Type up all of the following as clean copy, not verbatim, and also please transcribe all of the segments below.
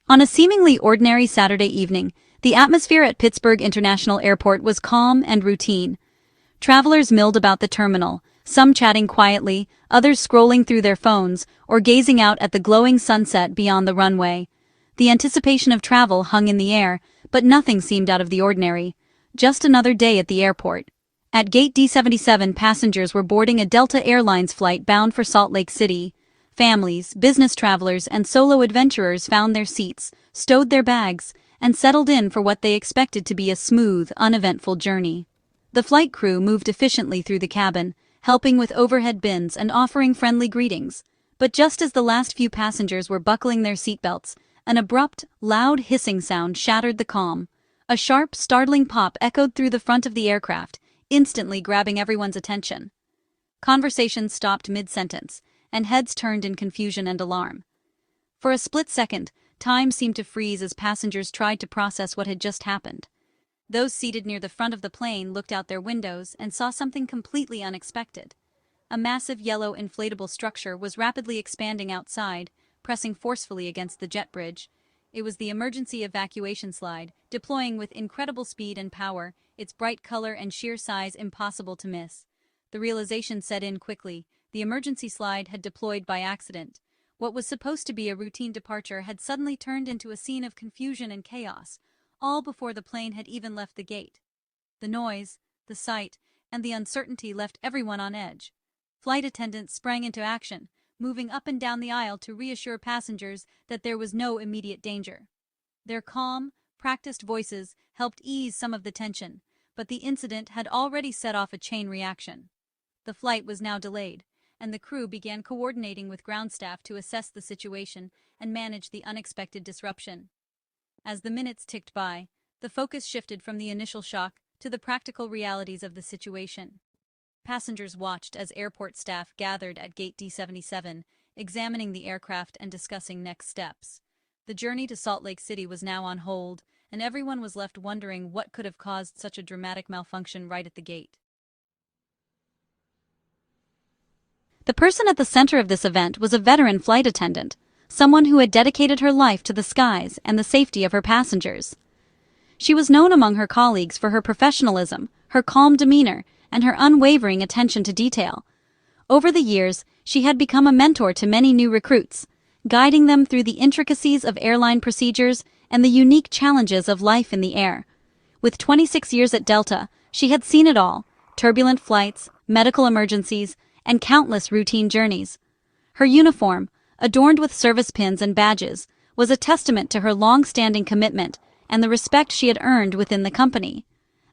On a seemingly ordinary Saturday evening, the atmosphere at Pittsburgh International Airport was calm and routine. Travelers milled about the terminal, some chatting quietly, others scrolling through their phones or gazing out at the glowing sunset beyond the runway. The anticipation of travel hung in the air, but nothing seemed out of the ordinary. Just another day at the airport. At gate D77, passengers were boarding a Delta Airlines flight bound for Salt Lake City. Families, business travelers, and solo adventurers found their seats, stowed their bags, and settled in for what they expected to be a smooth, uneventful journey. The flight crew moved efficiently through the cabin, helping with overhead bins and offering friendly greetings. But just as the last few passengers were buckling their seatbelts, an abrupt, loud hissing sound shattered the calm. A sharp, startling pop echoed through the front of the aircraft, instantly grabbing everyone's attention. Conversations stopped mid-sentence, and heads turned in confusion and alarm. For a split second, time seemed to freeze as passengers tried to process what had just happened. Those seated near the front of the plane looked out their windows and saw something completely unexpected. A massive yellow inflatable structure was rapidly expanding outside, pressing forcefully against the jet bridge. It was the emergency evacuation slide, deploying with incredible speed and power, its bright color and sheer size impossible to miss. The realization set in quickly. The emergency slide had deployed by accident. What was supposed to be a routine departure had suddenly turned into a scene of confusion and chaos, all before the plane had even left the gate. The noise, the sight, and the uncertainty left everyone on edge. Flight attendants sprang into action, moving up and down the aisle to reassure passengers that there was no immediate danger. Their calm, practiced voices helped ease some of the tension, but the incident had already set off a chain reaction. The flight was now delayed, and the crew began coordinating with ground staff to assess the situation and manage the unexpected disruption. As the minutes ticked by, the focus shifted from the initial shock to the practical realities of the situation. Passengers watched as airport staff gathered at gate D77, examining the aircraft and discussing next steps. The journey to Salt Lake City was now on hold, and everyone was left wondering what could have caused such a dramatic malfunction right at the gate. The person at the center of this event was a veteran flight attendant, someone who had dedicated her life to the skies and the safety of her passengers. She was known among her colleagues for her professionalism, her calm demeanor, and her unwavering attention to detail. Over the years, she had become a mentor to many new recruits, guiding them through the intricacies of airline procedures and the unique challenges of life in the air. With 26 years at Delta, she had seen it all: turbulent flights, medical emergencies, and countless routine journeys. Her uniform, adorned with service pins and badges, was a testament to her long-standing commitment and the respect she had earned within the company.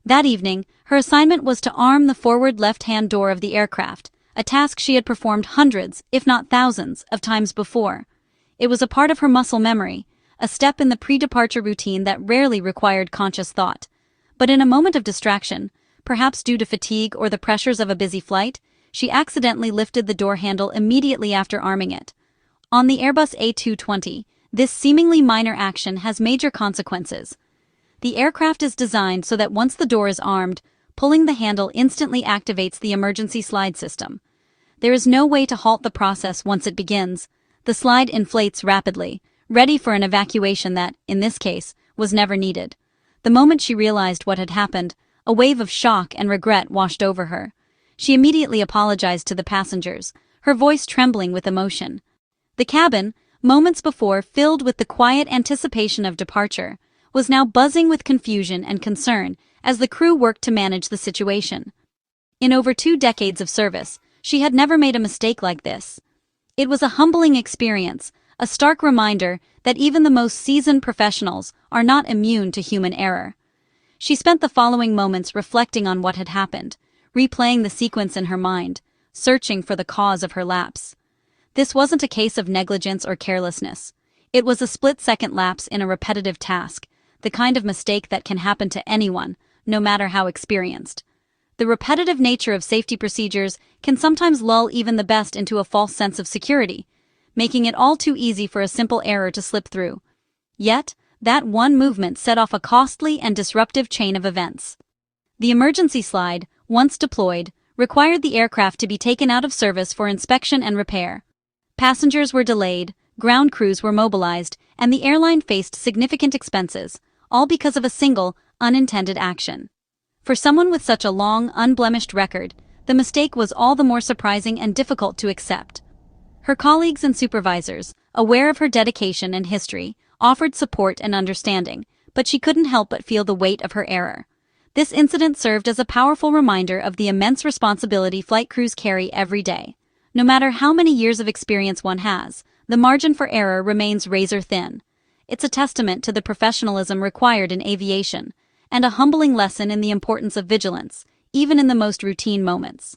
That evening, her assignment was to arm the forward left-hand door of the aircraft, a task she had performed hundreds, if not thousands, of times before. It was a part of her muscle memory, a step in the pre-departure routine that rarely required conscious thought. But in a moment of distraction, perhaps due to fatigue or the pressures of a busy flight, she accidentally lifted the door handle immediately after arming it. On the Airbus A220, this seemingly minor action has major consequences. The aircraft is designed so that once the door is armed, pulling the handle instantly activates the emergency slide system. There is no way to halt the process once it begins. The slide inflates rapidly, ready for an evacuation that, in this case, was never needed. The moment she realized what had happened, a wave of shock and regret washed over her. She immediately apologized to the passengers, her voice trembling with emotion. The cabin, moments before filled with the quiet anticipation of departure, was now buzzing with confusion and concern as the crew worked to manage the situation. In over 2 decades of service, she had never made a mistake like this. It was a humbling experience, a stark reminder that even the most seasoned professionals are not immune to human error. She spent the following moments reflecting on what had happened, replaying the sequence in her mind, searching for the cause of her lapse. This wasn't a case of negligence or carelessness. It was a split-second lapse in a repetitive task, the kind of mistake that can happen to anyone, no matter how experienced. The repetitive nature of safety procedures can sometimes lull even the best into a false sense of security, making it all too easy for a simple error to slip through. Yet, that one movement set off a costly and disruptive chain of events. The emergency slide, once deployed, required the aircraft to be taken out of service for inspection and repair. Passengers were delayed, ground crews were mobilized, and the airline faced significant expenses, all because of a single, unintended action. For someone with such a long, unblemished record, the mistake was all the more surprising and difficult to accept. Her colleagues and supervisors, aware of her dedication and history, offered support and understanding, but she couldn't help but feel the weight of her error. This incident served as a powerful reminder of the immense responsibility flight crews carry every day. No matter how many years of experience one has, the margin for error remains razor thin. It's a testament to the professionalism required in aviation, and a humbling lesson in the importance of vigilance, even in the most routine moments.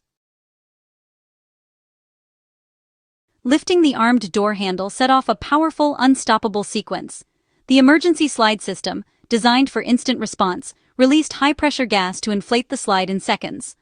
Lifting the armed door handle set off a powerful, unstoppable sequence. The emergency slide system, designed for instant response, released high-pressure gas to inflate the slide in seconds.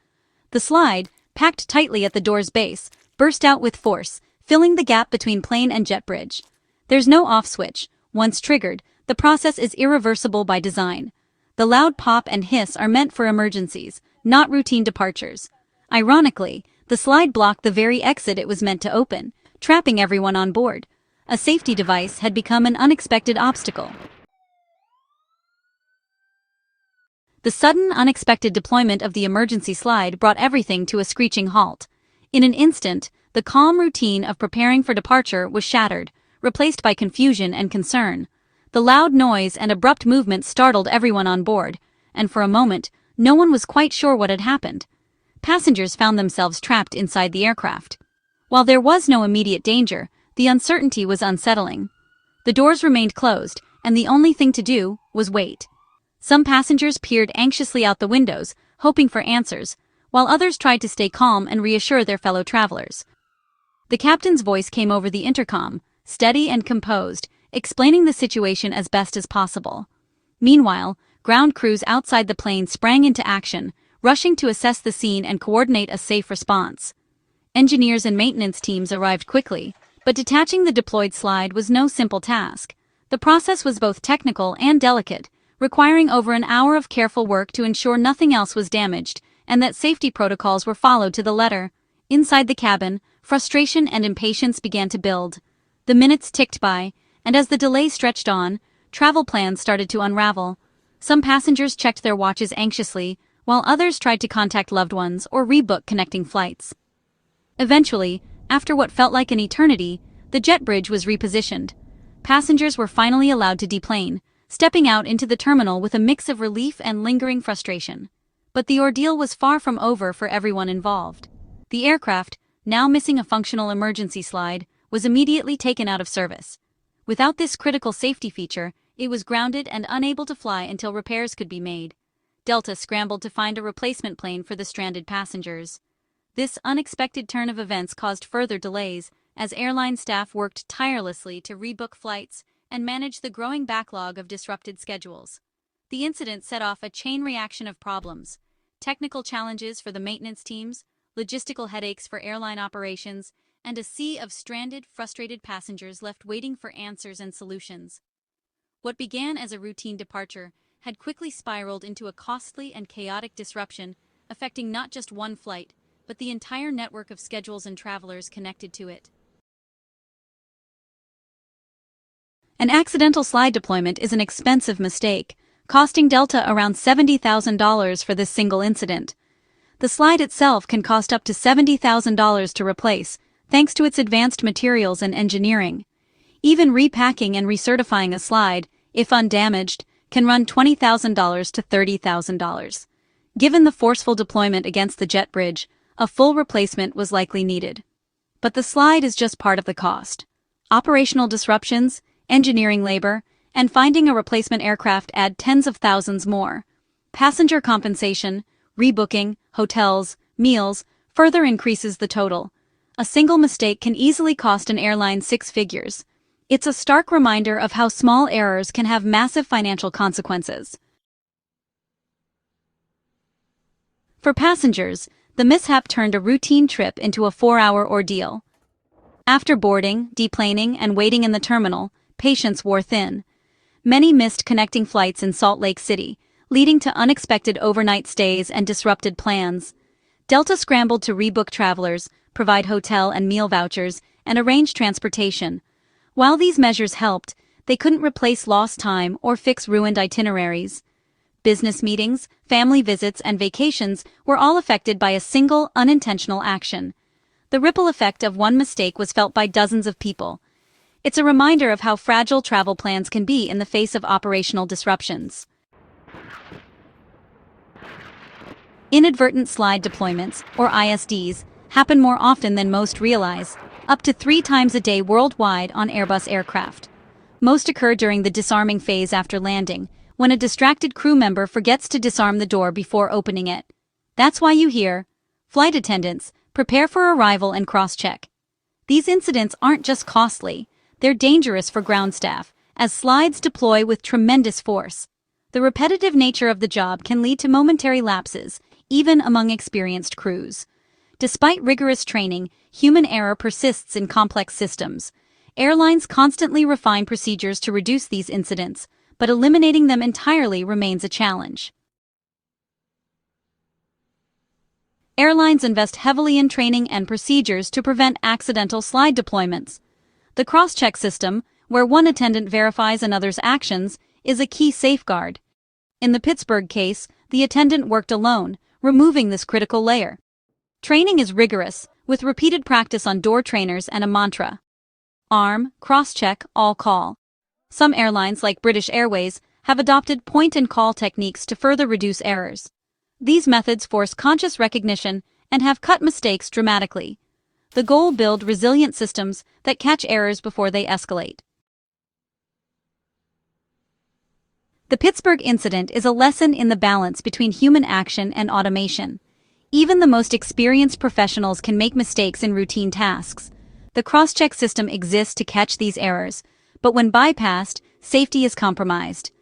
The slide, packed tightly at the door's base, burst out with force, filling the gap between plane and jet bridge. There's no off switch. Once triggered, the process is irreversible by design. The loud pop and hiss are meant for emergencies, not routine departures. Ironically, the slide blocked the very exit it was meant to open, trapping everyone on board. A safety device had become an unexpected obstacle. The sudden, unexpected deployment of the emergency slide brought everything to a screeching halt. In an instant, the calm routine of preparing for departure was shattered, replaced by confusion and concern. The loud noise and abrupt movement startled everyone on board, and for a moment, no one was quite sure what had happened. Passengers found themselves trapped inside the aircraft. While there was no immediate danger, the uncertainty was unsettling. The doors remained closed, and the only thing to do was wait. Some passengers peered anxiously out the windows, hoping for answers, while others tried to stay calm and reassure their fellow travelers. The captain's voice came over the intercom, steady and composed, explaining the situation as best as possible. Meanwhile, ground crews outside the plane sprang into action, rushing to assess the scene and coordinate a safe response. Engineers and maintenance teams arrived quickly, but detaching the deployed slide was no simple task. The process was both technical and delicate, requiring over an hour of careful work to ensure nothing else was damaged and that safety protocols were followed to the letter. Inside the cabin, frustration and impatience began to build. The minutes ticked by, and as the delay stretched on, travel plans started to unravel. Some passengers checked their watches anxiously, while others tried to contact loved ones or rebook connecting flights. Eventually, after what felt like an eternity, the jet bridge was repositioned. Passengers were finally allowed to deplane, stepping out into the terminal with a mix of relief and lingering frustration. But the ordeal was far from over for everyone involved. The aircraft, now missing a functional emergency slide, was immediately taken out of service. Without this critical safety feature, it was grounded and unable to fly until repairs could be made. Delta scrambled to find a replacement plane for the stranded passengers. This unexpected turn of events caused further delays, as airline staff worked tirelessly to rebook flights and manage the growing backlog of disrupted schedules. The incident set off a chain reaction of problems: technical challenges for the maintenance teams, logistical headaches for airline operations, and a sea of stranded, frustrated passengers left waiting for answers and solutions. What began as a routine departure had quickly spiraled into a costly and chaotic disruption, affecting not just one flight, but the entire network of schedules and travelers connected to it. An accidental slide deployment is an expensive mistake, costing Delta around $70,000 for this single incident. The slide itself can cost up to $70,000 to replace, thanks to its advanced materials and engineering. Even repacking and recertifying a slide, if undamaged, can run $20,000 to $30,000. Given the forceful deployment against the jet bridge, a full replacement was likely needed. But the slide is just part of the cost. Operational disruptions, engineering labor, and finding a replacement aircraft add tens of thousands more. Passenger compensation, rebooking, hotels, meals, further increases the total. A single mistake can easily cost an airline six figures. It's a stark reminder of how small errors can have massive financial consequences. For passengers, the mishap turned a routine trip into a 4-hour ordeal. After boarding, deplaning, and waiting in the terminal, patience wore thin. Many missed connecting flights in Salt Lake City, leading to unexpected overnight stays and disrupted plans. Delta scrambled to rebook travelers, provide hotel and meal vouchers, and arrange transportation. While these measures helped, They couldn't replace lost time or fix ruined itineraries. Business meetings, family visits, and vacations were all affected by a single, unintentional action. The ripple effect of one mistake was felt by dozens of people. It's a reminder of how fragile travel plans can be in the face of operational disruptions. Inadvertent slide deployments, or ISDs, happen more often than most realize, up to 3 times a day worldwide on Airbus aircraft. Most occur during the disarming phase after landing, when a distracted crew member forgets to disarm the door before opening it. That's why you hear, "Flight attendants, prepare for arrival and cross-check." These incidents aren't just costly, they're dangerous for ground staff, as slides deploy with tremendous force. The repetitive nature of the job can lead to momentary lapses, even among experienced crews. Despite rigorous training, human error persists in complex systems. Airlines constantly refine procedures to reduce these incidents, but eliminating them entirely remains a challenge. Airlines invest heavily in training and procedures to prevent accidental slide deployments. The cross-check system, where one attendant verifies another's actions, is a key safeguard. In the Pittsburgh case, the attendant worked alone, removing this critical layer. Training is rigorous, with repeated practice on door trainers and a mantra. Arm, cross-check, all call. Some airlines, like British Airways, have adopted point-and-call techniques to further reduce errors. These methods force conscious recognition and have cut mistakes dramatically. The goal: build resilient systems that catch errors before they escalate. The Pittsburgh incident is a lesson in the balance between human action and automation. Even the most experienced professionals can make mistakes in routine tasks. The cross-check system exists to catch these errors, but when bypassed, safety is compromised.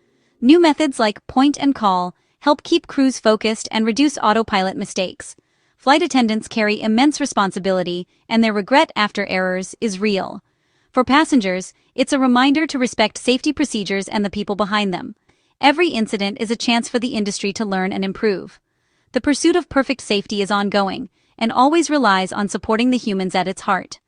New methods like point and call help keep crews focused and reduce autopilot mistakes. Flight attendants carry immense responsibility, and their regret after errors is real. For passengers, it's a reminder to respect safety procedures and the people behind them. Every incident is a chance for the industry to learn and improve. The pursuit of perfect safety is ongoing, and always relies on supporting the humans at its heart.